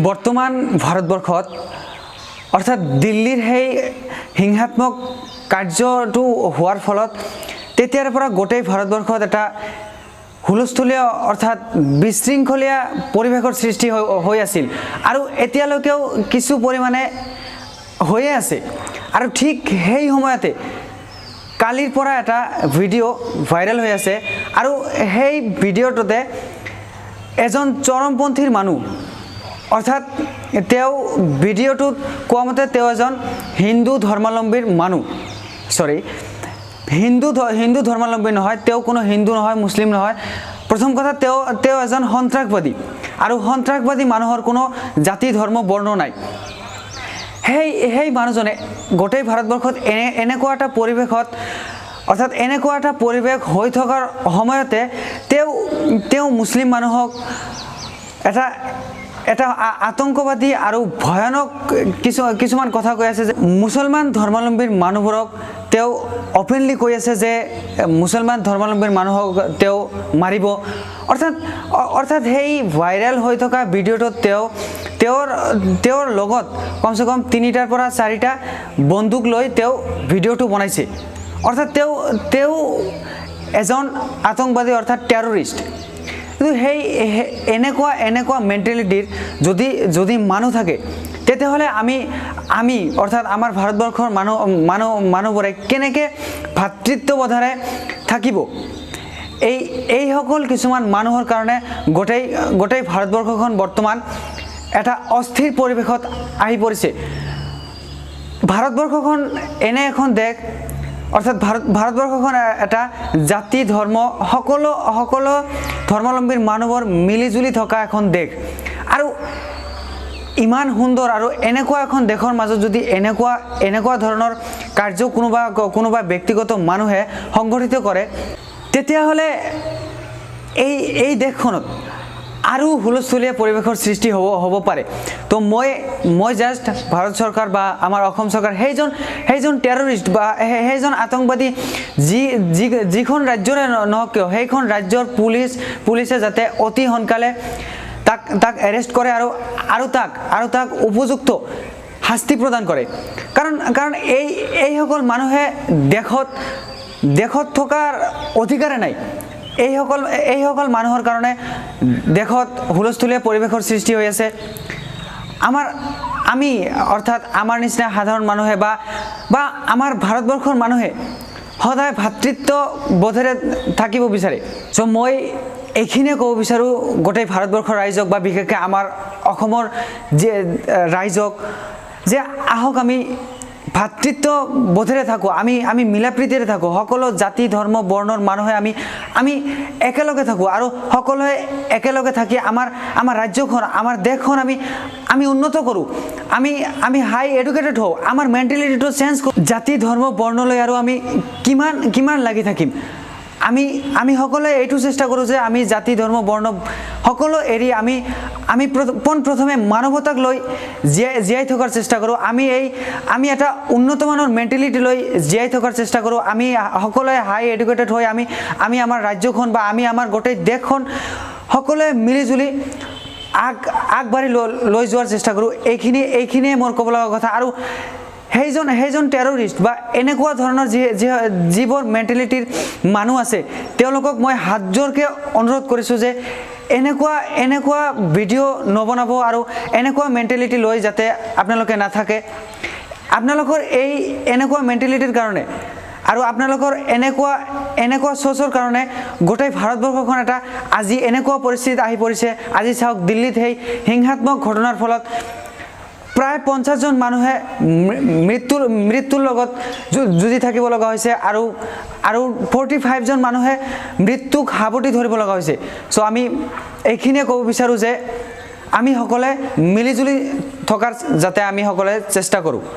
বৰ্তমান ভাৰতবৰ্ষত অৰ্থাৎ দিল্লীৰ সেই হিংসাত্মক কাৰ্যটো হোৱাৰ ফলত তেতিয়াৰ পৰা গোটেই ভাৰতবৰ্ষত এটা হুলস্থুলীয়া অৰ্থাৎ বিশৃংখলীয়া পৰিৱেশৰ সৃষ্টি হৈ আছিল আৰু এতিয়ালৈকেও কিছু পৰিমাণে হৈয়ে আছে। আৰু ঠিক সেই সময়তে কালিৰ পৰা এটা ভিডিঅ' ভাইৰেল হৈ আছে আৰু সেই ভিডিঅ'টোতে এজন চৰমপন্থীৰ মানুহ অৰ্থাৎ তেওঁ ভিডিঅ'টোত কোৱা মতে তেওঁ এজন হিন্দু ধৰ্মাৱলম্বীৰ মানুহ হিন্দু ধৰ্মাৱলম্বী নহয়, তেওঁ কোনো হিন্দু নহয়, মুছলিম নহয়। প্ৰথম কথা তেওঁ এজন সন্ত্ৰাসবাদী আৰু সন্ত্ৰাসবাদী মানুহৰ কোনো জাতি ধৰ্ম বৰ্ণ নাই। সেই মানুহজনে গোটেই ভাৰতবৰ্ষত এনেকুৱা এটা পৰিৱেশত অৰ্থাৎ এনেকুৱা এটা পৰিৱেশ হৈ থকাৰ সময়তে তেওঁ মুছলিম মানুহক এটা আতংকবাদী আৰু ভয়ানক কিছুমান কথা কৈ আছে যে মুছলমান ধৰ্মাৱলম্বীৰ মানুহবোৰক তেওঁ অপেনলি কৈ আছে যে মুছলমান ধৰ্মাৱলম্বীৰ মানুহক তেওঁ মাৰিব। অৰ্থাৎ সেই ভাইৰেল হৈ থকা ভিডিঅ'টোত তেওঁৰ লগত কমচে কম 3টাৰ পৰা 4টা বন্দুক লৈ তেওঁ ভিডিঅ'টো বনাইছে। অৰ্থাৎ তেওঁ এজন আতংকবাদী অৰ্থাৎ টেৰৰিষ্ট। কিন্তু সেই এনেকুৱা মেণ্টেলিটিৰ যদি মানুহ থাকে তেতিয়াহ'লে আমি অৰ্থাৎ আমাৰ ভাৰতবৰ্ষৰ মানুহবোৰে কেনেকৈ ভাতৃত্ববোধেৰে থাকিব? এইসকল কিছুমান মানুহৰ কাৰণে গোটেই ভাৰতবৰ্ষখন বৰ্তমান এটা অস্থিৰ পৰিৱেশত আহি পৰিছে। ভাৰতবৰ্ষখন এনে এখন দেশ অৰ্থাৎ ভাৰতবৰ্ষখন এটা জাতি ধৰ্ম সকলো ধৰ্মাৱলম্বীৰ মানুহবোৰ মিলিজুলি থকা এখন দেশ আৰু ইমান সুন্দৰ আৰু এনেকুৱা এখন দেশৰ মাজত যদি এনেকুৱা ধৰণৰ কাৰ্য কোনোবা ব্যক্তিগত মানুহে সংগঠিত কৰে তেতিয়াহ'লে এই দেশখনত আৰু হুলস্থুলীয়া পৰিৱেশৰ সৃষ্টি হ'ব পাৰে। তো মই জাষ্ট ভাৰত চৰকাৰ বা আমাৰ অসম চৰকাৰ সেইজন টেৰৰিষ্ট বা সেইজন আতংকবাদী যিখন ৰাজ্যৰে নহওক কিয় সেইখন ৰাজ্যৰ পুলিচে যাতে অতি সোনকালে তাক এৰেষ্ট কৰে আৰু তাক উপযুক্ত শাস্তি প্ৰদান কৰে। কাৰণ এইসকল মানুহে দেশত থকাৰ অধিকাৰে নাই। এইসকল মানুহৰ কাৰণে দেশত হুলস্থুলীয়া পৰিৱেশৰ সৃষ্টি হৈ আছে। আমি অৰ্থাৎ আমাৰ নিচিনা সাধাৰণ মানুহে বা আমাৰ ভাৰতবৰ্ষৰ মানুহে সদায় ভাতৃত্ববোধেৰে থাকিব বিচাৰে। চ' মই এইখিনিয়ে ক'ব বিচাৰোঁ গোটেই ভাৰতবৰ্ষৰ ৰাইজক বা বিশেষকৈ আমাৰ অসমৰ যে ৰাইজক যে আহক আমি ভাতৃত্ববোধেৰে থাকোঁ, আমি মিলাপ্ৰীতিৰে থাকোঁ, সকলো জাতি ধৰ্ম বৰ্ণৰ মানুহে আমি একেলগে থাকোঁ আৰু সকলোৱে একেলগে থাকি আমাৰ ৰাজ্যখন আমাৰ দেশখন আমি উন্নত কৰোঁ। আমি হাই এডুকেটেড হওঁ, আমাৰ মেণ্টেলিটিটো চেঞ্জ কৰোঁ। জাতি ধৰ্ম বৰ্ণলৈ আৰু আমি কিমান লাগি থাকিম? আমি সকলোৱে এইটো চেষ্টা কৰোঁ যে আমি জাতি ধৰ্ম বৰ্ণ সকলো এৰি আমি প্ৰথমে মানৱতাক লৈ জীয়াই থকাৰ চেষ্টা কৰোঁ। আমি এটা উন্নতমানৰ মেণ্টেলিটি লৈ জীয়াই থকাৰ চেষ্টা কৰোঁ। আমি সকলোৱে হাই এডুকেটেড হৈ আমি আমাৰ ৰাজ্যখন বা আমি আমাৰ গোটেই দেশখন সকলোৱে মিলিজুলি আগবাঢ়ি লৈ যোৱাৰ চেষ্টা কৰোঁ। এইখিনিয়ে মোৰ ক'ব লগা কথা। আৰু সেইজন টেৰৰিষ্ট বা এনেকুৱা ধৰণৰ যিবোৰ মেণ্টেলিটিৰ মানুহ আছে তেওঁলোকক মই হাতজোৰকৈ অনুৰোধ কৰিছোঁ যে এনেকুৱা ভিডিঅ' নবনাব আৰু এনেকুৱা মেণ্টেলিটি লৈ যাতে আপোনালোকে নাথাকে। আপোনালোকৰ এনেকুৱা মেণ্টেলিটিৰ কাৰণে আৰু আপোনালোকৰ এনেকুৱা চ'চৰ কাৰণে গোটেই ভাৰতবৰ্ষখন এটা আজি এনেকুৱা পৰিস্থিতিত আহি পৰিছে। আজি চাওক দিল্লীত সেই হিংসাত্মক ঘটনাৰ ফলত প্ৰায় 50জন মানুহে মৃত্যুৰ লগত যুঁজি থাকিব লগা হৈছে আৰু 45জন মানুহে মৃত্যুক সাৱটি ধৰিব লগা হৈছে। চ' আমি এইখিনিয়ে ক'ব বিচাৰোঁ যে আমি সকলোৱে মিলিজুলি থকাৰ যাতে আমি সকলোৱে চেষ্টা কৰোঁ।